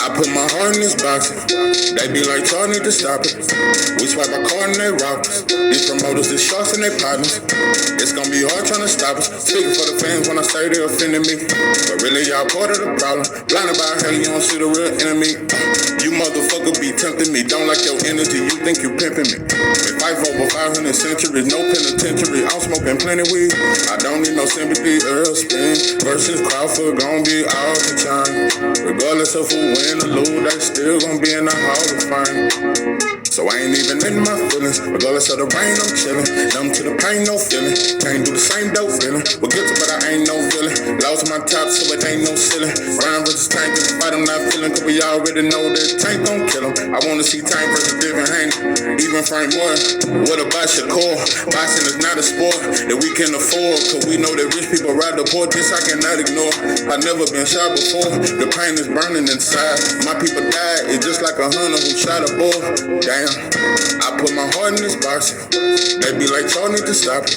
I put my heart in this box. They be like, y'all need to stop it. We swipe our card and they rock us. These promoters, these sharks and they partners. It's gonna be hard trying to stop us. Speaking for the fans when I say they offended me. But really, y'all part of the problem. Blinded by how you don't see the real enemy. You motherfucker be tempting me. Don't like your energy, you think you pimping me. Been fight for over 500 centuries, no penitentiary. I'm smoking plenty weed. I don't need no sympathy or spin. Versus Crawford gon' be all the time. Regardless of who win or lose, they still gon' be in the Hall of Fame. So I ain't even in my feelings. Regardless of the rain, I'm chillin'. Numb to the pain, no feeling. Can't do the same dope feeling. We're guilty, but I ain't no villain. Lost my top, so it ain't no ceiling. Ryan versus Tank is the fight I'm not feeling. Cause we already know that Tank gon' kill him. I wanna see Tank versus Devin Haney. Even Frank Moore. What about Shakur? Boxing is not a sport that we can afford. Cause we know that rich people ride the poor. This I cannot ignore. I've never been shot before. The pain is burning inside. My people died. It's just like a hunter who shot a bull. Damn. I put my heart in this box. They be like, y'all need to stop it.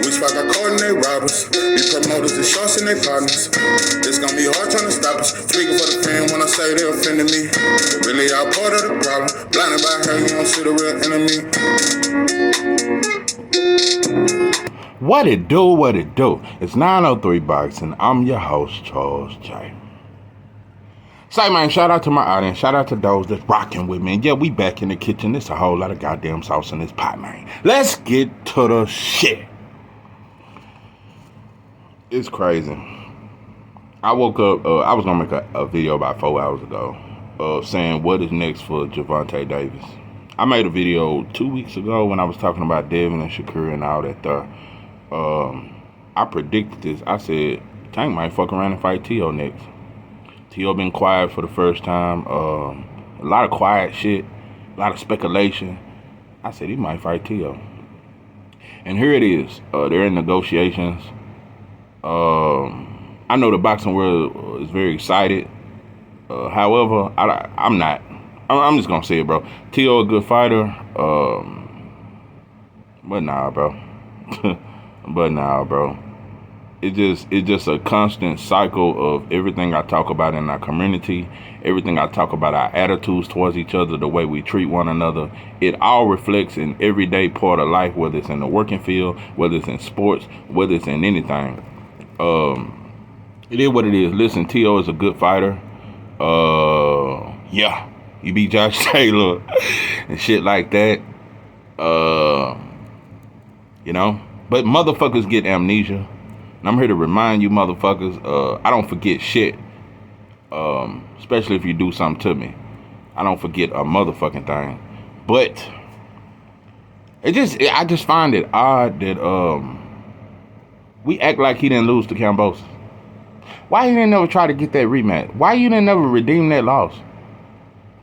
We swipe our card and they rob us. These promoters, the sharks and they partners. It's gonna be hard trying to stop us. Speaking for the fan when I say they offended me. But really, y'all part of the problem. Blinded by how you don't see the real enemy. What it do, what it do? It's 903 Boxing. I'm your host, Charles J. Say, man, shout out to my audience. Shout out to those that's rocking with me. And yeah, we back in the kitchen. There's a whole lot of goddamn sauce in this pot, man. Let's get to the shit. It's crazy. I woke up, I was going to make a video about 4 hours ago saying what is next for Gervonta Davis. I made a video 2 weeks ago when I was talking about Devin and Shakur and all that there. I predicted this. I said, Tank might fuck around and fight Teo next. Teo been quiet for the first time. A lot of quiet shit. A lot of speculation. I said he might fight Teo. And here it is. They're in negotiations. I know the boxing world is very excited. However, I'm not. I'm just going to say it, bro. Teo a good fighter. But nah, bro. It's just a constant cycle of everything I talk about in our community, everything I talk about our attitudes towards each other, the way we treat one another. It all reflects in everyday part of life, whether it's in the working field, whether it's in sports, whether it's in anything. It is what it is. Listen, Teo is a good fighter. Yeah, he beat Josh Taylor and shit like that. You know, but motherfuckers get amnesia. And I'm here to remind you motherfuckers, I don't forget shit. Especially if you do something to me. I don't forget a motherfucking thing. But I just find it odd that we act like he didn't lose to Kambosos. Why he didn't never try to get that rematch? Why you didn't never redeem that loss?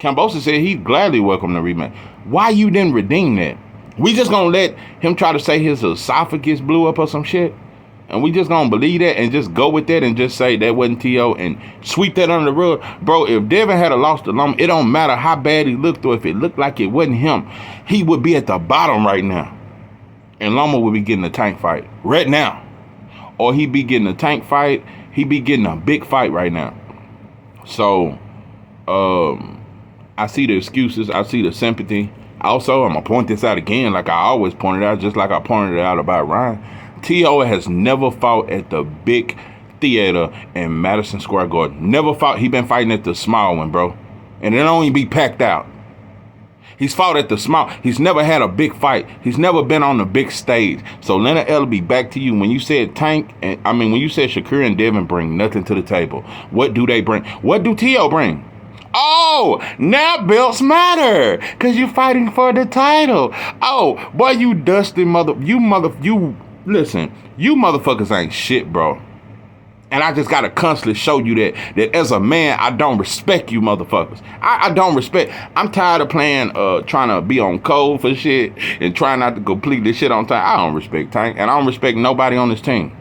Kambosos said he'd gladly welcome the rematch. Why you didn't redeem that? We just gonna let him try to say his esophagus blew up or some shit? And we just gonna believe that and just go with that and just say that wasn't Teo and sweep that under the rug? Bro, if Devin had lost to Loma, it don't matter how bad he looked or if it looked like it wasn't him, he would be at the bottom right now. And Loma would be getting a Tank fight right now. Or he'd be getting a Tank fight, he'd be getting a big fight right now. So, I see the excuses, I see the sympathy. Also, I'm gonna point this out again like I always pointed out, just like I pointed it out about Ryan. Teo has never fought at the big theater in Madison Square Garden. Never fought. He been fighting at the small one, bro. And it only be packed out. He's fought at the small. He's never had a big fight. He's never been on the big stage. So Leonard Ellaby, back to you. When you said Tank, when you said Shakur and Devin bring nothing to the table, what do they bring? What do Teo bring? Oh, now belts matter because you're fighting for the title. Oh, boy, you dusty listen, you motherfuckers ain't shit, bro. And I just gotta constantly show you that as a man, I don't respect you motherfuckers. I don't respect. I'm tired of playing, trying to be on code for shit and trying not to complete this shit on time. I don't respect Tank, and I don't respect nobody on this team.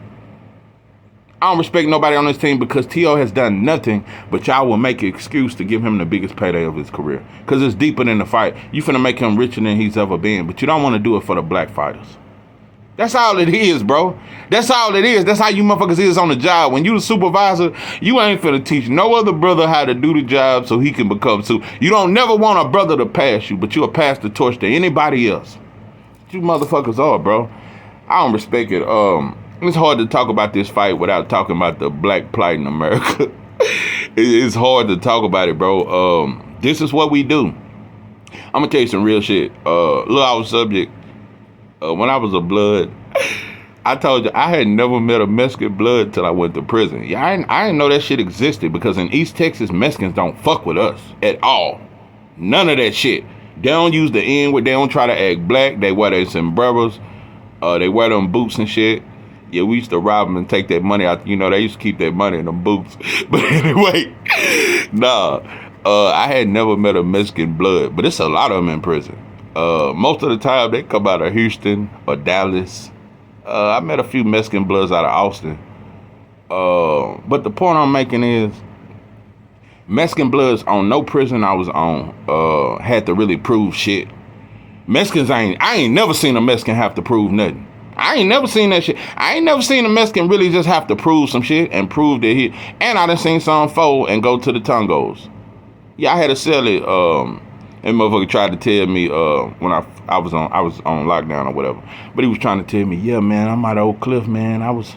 I don't respect nobody on this team because Teo has done nothing, but y'all will make an excuse to give him the biggest payday of his career. Because it's deeper than the fight. You finna make him richer than he's ever been, but you don't want to do it for the black fighters. That's all it is, bro. That's all it is. That's how you motherfuckers is on the job. When you the supervisor, you ain't finna teach no other brother how to do the job so he can become too. You don't never want a brother to pass you, but you'll pass the torch to anybody else. You motherfuckers are, bro. I don't respect it. It's hard to talk about this fight without talking about the black plight in America. It's hard to talk about it, bro. This is what we do. I'm gonna tell you some real shit. Little out subject. When I was a blood, I told you I had never met a Mexican blood till I went to prison. Yeah, I didn't know that shit existed because in East Texas, Mexicans don't fuck with us at all. None of that shit. They don't use the N-word. They don't try to act black. They wear their sombreros. They wear them boots and shit. Yeah, we used to rob them and take that money out. You know, they used to keep that money in them boots. But anyway, nah. I had never met a Mexican blood, but it's a lot of them in prison. Most of the time, they come out of Houston or Dallas. I met a few Mexican bloods out of Austin. But the point I'm making is, Mexican bloods on no prison I was on had to really prove shit. Mexicans, I ain't never seen a Mexican have to prove nothing. I ain't never seen that shit. I ain't never seen a Mexican really just have to prove some shit and prove that he. And I done seen some fold and go to the tongos. Yeah, I had to sell it. And motherfucker tried to tell me when I was on lockdown or whatever. But he was trying to tell me, yeah, man, I'm out of Oak Cliff, man. I was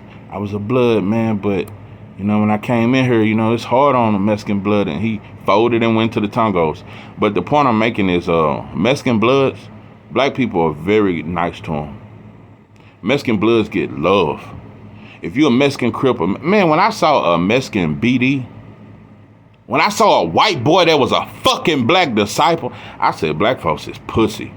a blood, man, but you know, when I came in here, you know, it's hard on the Mexican blood, and he folded and went to the tongos. But the point I'm making is Mexican bloods, black people are very nice to them. Mexican bloods get love. If you're a Mexican Crip, man, when I saw a Mexican BD, when I saw a white boy that was a fucking black disciple, I said, black folks is pussy.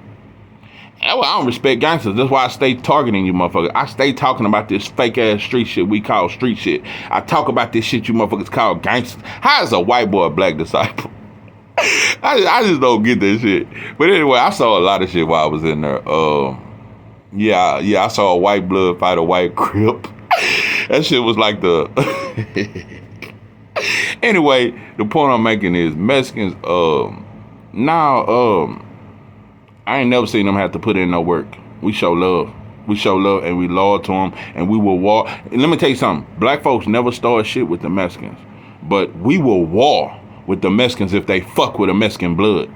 I don't respect gangsters. That's why I stay targeting you motherfuckers. I stay talking about this fake ass street shit we call street shit. I talk about this shit you motherfuckers call gangsters. How is a white boy a black disciple? I just don't get that shit. But anyway, I saw a lot of shit while I was in there. Yeah, I saw a white blood fight a white Crip. That shit was like the... Anyway, the point I'm making is Mexicans, I ain't never seen them have to put in no work. We show love. We show love and we loyal to them, and we will war. And let me tell you something. Black folks never start shit with the Mexicans, but we will war with the Mexicans if they fuck with a Mexican blood.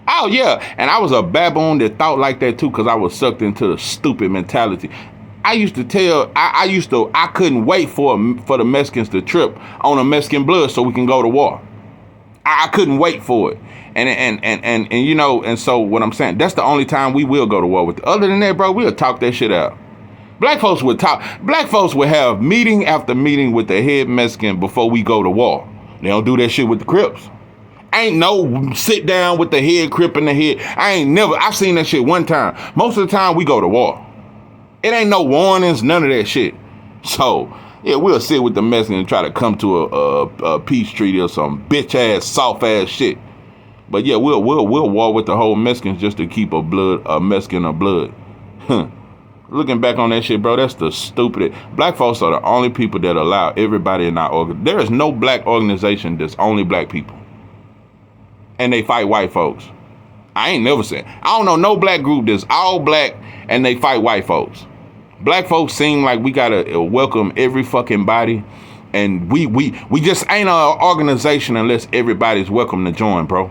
Oh yeah, and I was a baboon that thought like that too, because I was sucked into the stupid mentality. I used to tell, I couldn't wait for the Mexicans to trip on a Mexican blood so we can go to war. I couldn't wait for it. And you know, and so what I'm saying, that's the only time we will go to war with. Other than that, bro, we'll talk that shit out. Black folks would have meeting after meeting with the head Mexican before we go to war. They don't do that shit with the Crips. Ain't no sit down with the head Crip in the head. I've seen that shit one time. Most of the time we go to war. It ain't no warnings, none of that shit. So, yeah, we'll sit with the Mexicans and try to come to a peace treaty or some bitch ass, soft ass shit. But yeah, we'll war with the whole Mexicans just to keep a Mexican of blood. Looking back on that shit, bro, that's the stupidest. Black folks are the only people that allow everybody in our organization. There is no black organization that's only black people. And they fight white folks. I ain't never said. I don't know no black group that's all black and they fight white folks. Black folks seem like we gotta welcome every fucking body. And we just ain't an organization unless everybody's welcome to join, bro.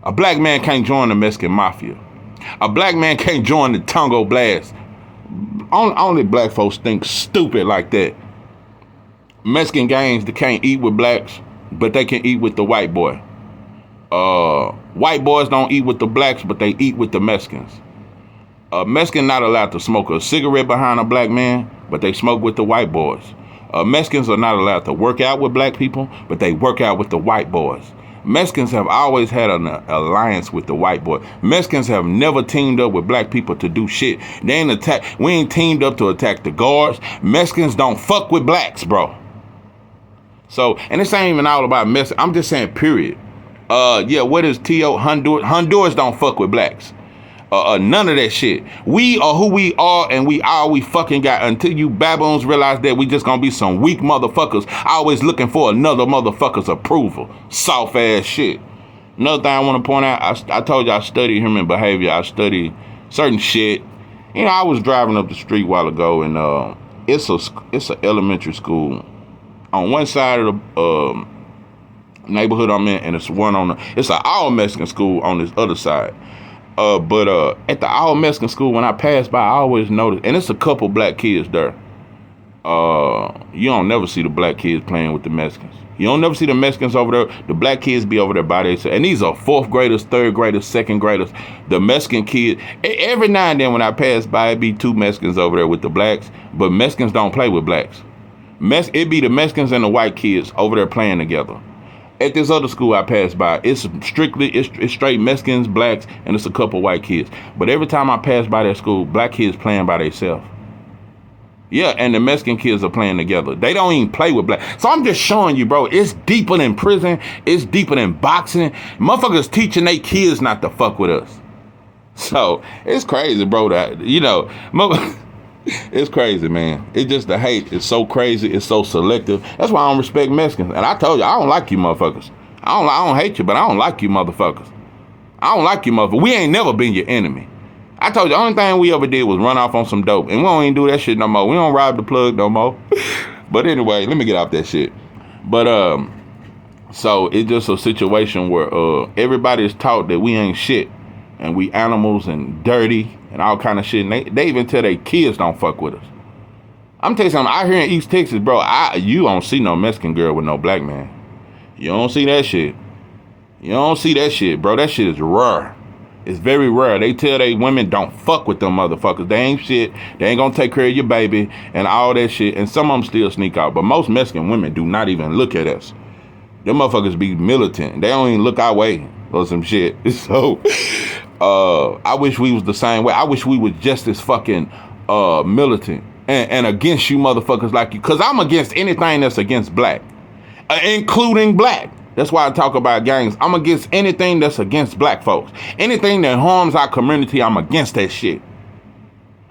A black man can't join the Mexican Mafia. A black man can't join the Tongo Blast. Only black folks think stupid like that. Mexican gangs that can't eat with blacks, but they can eat with the white boy. White boys don't eat with the blacks, but they eat with the Mexicans. A Mexican not allowed to smoke a cigarette behind a black man, but they smoke with the white boys. Mexicans are not allowed to work out with black people, but they work out with the white boys. Mexicans have always had an alliance with the white boy. Mexicans have never teamed up with black people to do shit. We ain't teamed up to attack the guards. Mexicans don't fuck with blacks, bro. So, and this ain't even all about Mexicans. I'm just saying, period. What is Honduras? Honduras don't fuck with blacks. None of that shit. We are who we are, and we are we fucking got. Until you baboons realize that we just gonna be some weak motherfuckers always looking for another motherfucker's approval. Soft ass shit. Another thing I want to point out, I told you I study human behavior. I study certain shit, You know, I was driving up the street a while ago, and it's a elementary school on one side of the neighborhood I'm in, and it's an all Mexican school on this other side. But at the all Mexican school, when I pass by, I always notice, and it's a couple black kids there. You don't never see the black kids playing with the Mexicans. You don't never see the Mexicans over there. The black kids be over there by themselves. And these are fourth graders, third graders, second graders. The Mexican kids, every now and then when I pass by, it be two Mexicans over there with the blacks. But Mexicans don't play with blacks. It be the Mexicans and the white kids over there playing together. At this other school I passed by, it's straight Mexicans, blacks, and it's a couple white kids. But every time I pass by that school, black kids playing by themselves. Yeah, and the Mexican kids are playing together. They don't even play with black. So I'm just showing you, bro, it's deeper than prison. It's deeper than boxing. Motherfuckers teaching their kids not to fuck with us. So it's crazy, bro, that, you know, it's crazy, man. It's just the hate is so crazy. It's so selective. That's why I don't respect Mexicans. And I told you, I don't like you motherfuckers. I don't hate you, but I don't like you motherfuckers. I don't like you motherfuckers. We ain't never been your enemy. I told you, the only thing we ever did was run off on some dope. And we don't even do that shit no more. We don't rob the plug no more. But anyway, let me get off that shit. But, so it's just a situation where everybody is taught that we ain't shit. And we animals and dirty and all kind of shit. And they even tell their kids don't fuck with us. I'm telling you something, out here in East Texas, bro, you don't see no Mexican girl with no black man. You don't see that shit. You don't see that shit, bro. That shit is rare. It's very rare. They tell they women don't fuck with them motherfuckers. They ain't shit. They ain't gonna take care of your baby and all that shit. And some of them still sneak out. But most Mexican women do not even look at us. Them motherfuckers be militant. They don't even look our way or some shit. So, I wish we was the same way. I wish we was just as fucking militant and against you motherfuckers like you. Cause I'm against anything that's against black, including black. That's why I talk about gangs. I'm against anything that's against black folks. Anything that harms our community, I'm against that shit.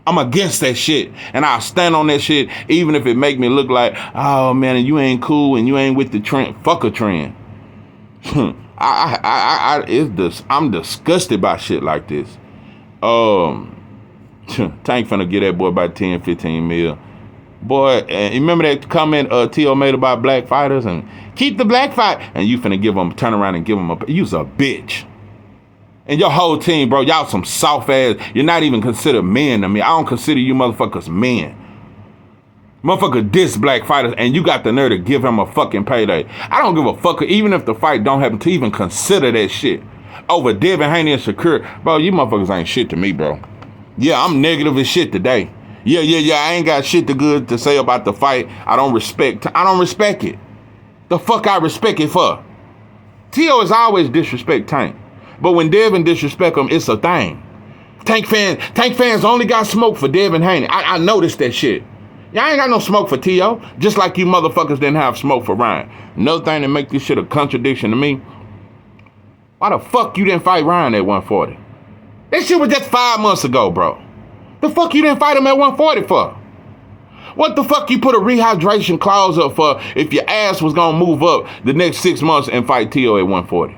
I'm against that shit. And I'll stand on that shit, even if it make me look like, oh man, and you ain't cool and you ain't with the trend. Fuck a trend. I'm disgusted by shit like this. Tank finna get that boy about 10, 15 mil. Boy, and you remember that comment T.O. made about black fighters and keep the black fight, and you finna turn around and give them you's a bitch. And your whole team, bro, y'all some soft ass, you're not even considered men to me. I don't consider you motherfuckers men. Motherfucker diss black fighters, and you got the nerve to give him a fucking payday. I don't give a fuck, even if the fight don't happen, to even consider that shit. Over Devin Haney and Shakur, bro, you motherfuckers ain't shit to me, bro. Yeah, I'm negative as shit today. Yeah, I ain't got shit good to say about the fight. I don't respect it. The fuck I respect it for? T.O. is always disrespect Tank. But when Devin disrespect him, it's a thing. Tank fans only got smoke for Devin Haney. I noticed that shit. Y'all ain't got no smoke for T.O. Just like you motherfuckers didn't have smoke for Ryan. Another thing that make this shit a contradiction to me, why the fuck you didn't fight Ryan at 140? That shit was just 5 months ago, bro. The fuck you didn't fight him at 140 for? What the fuck you put a rehydration clause up for if your ass was gonna move up the next 6 months and fight T.O. at 140?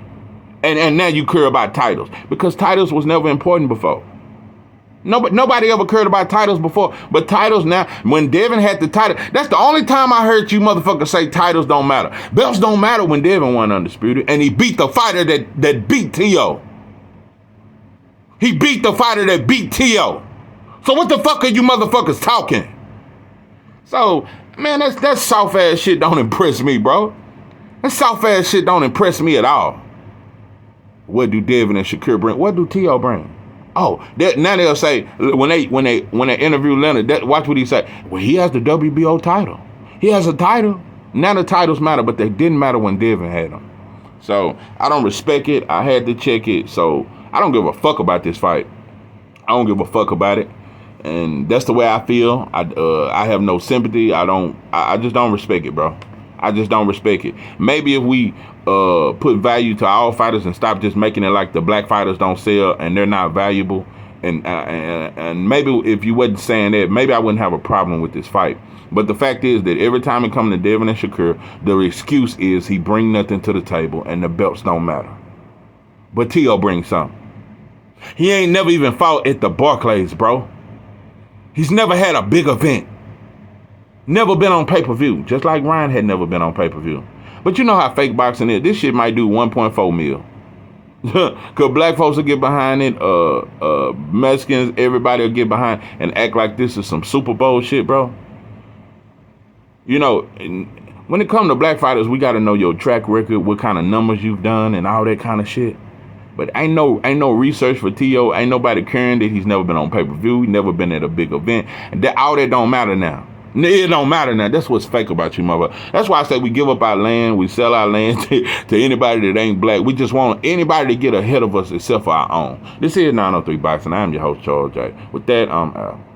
And now you care about titles. Because titles was never important before. Nobody ever cared about titles before. But titles now, when Devin had the title, that's the only time I heard you motherfuckers say titles don't matter. Belts don't matter when Devin won undisputed. And he beat the fighter that beat T.O. He beat the fighter that beat T.O. So what the fuck are you motherfuckers talking? So, man, that soft ass shit don't impress me, bro. That soft ass shit don't impress me at all. What do Devin and Shakur bring? What do T.O. bring? Oh, now they'll say when they interview Leonard, watch what he say. Well, he has the WBO title. He has a title. Now the titles matter, but they didn't matter when Devin had them. So I don't respect it. I had to check it. So I don't give a fuck about this fight. I don't give a fuck about it. And that's the way I feel. I have no sympathy. I just don't respect it, bro. I just don't respect it. Maybe if we put value to all fighters and stop just making it like the black fighters don't sell and they're not valuable, and maybe if you wasn't saying that, maybe I wouldn't have a problem with this fight. But the fact is that every time it comes to Devin and Shakur, the excuse is he bring nothing to the table and the belts don't matter. But T.O. brings something. He ain't never even fought at the Barclays, bro. He's never had a big event. Never been on pay-per-view. Just like Ryan had never been on pay-per-view. But you know how fake boxing is. This shit might do 1.4 mil. Cause black folks will get behind it, Mexicans, everybody will get behind and act like this is some Super Bowl shit, bro. You know, when it comes to black fighters, we gotta know your track record, what kind of numbers you've done, and all that kind of shit. But ain't no research for T.O. Ain't nobody caring that he's never been on pay-per-view, never been at a big event, and all that don't matter now. It don't matter now. That's what's fake about you, mother. That's why I say we give up our land, we sell our land to anybody that ain't black. We just want anybody to get ahead of us except for our own. This is 903 Boxing. I'm your host, Charles J. With that, I'm out.